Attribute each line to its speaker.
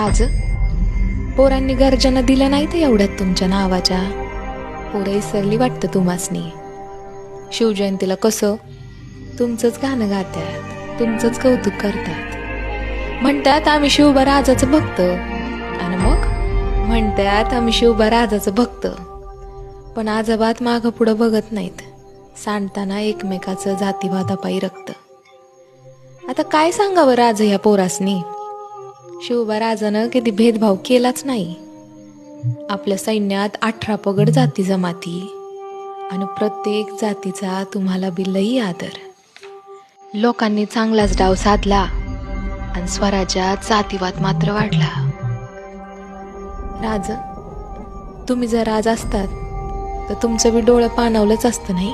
Speaker 1: राज, पोरांनी गर्जना दिल्या नाही तर एवढ्यात तुमच्या नावाच्या. पोरं इसरली वाटतं तुम्हासनी. शिवजयंतीला कसं तुमचंच गाणं गातात, तुमचंच कौतुक करतात. म्हणतात आम्ही शिवबा राजाचं भक्त, आणि मग म्हणतात आम्ही शिवबा राजाचं भक्त. पण आजोबात मागं पुढं बघत नाहीत, सांडताना एकमेकाचं जातीवादापायी रक्त. आता काय सांगावं राज ह्या पोरासनी. शिवबा राजानं कधी भेदभाव केलाच नाही. आपल्या सैन्यात 18 पगड जाती जमाती, आणि प्रत्येक जातीचा तुम्हाला बी लई आदर. लोकांनी चांगलाच डाव साधला, आणि स्वराज्यात जातीवाद मात्र वाढला. राज, तुम्ही जर राज असतात तर तुमचं बी डोळं पाणावलंच असतं नाही.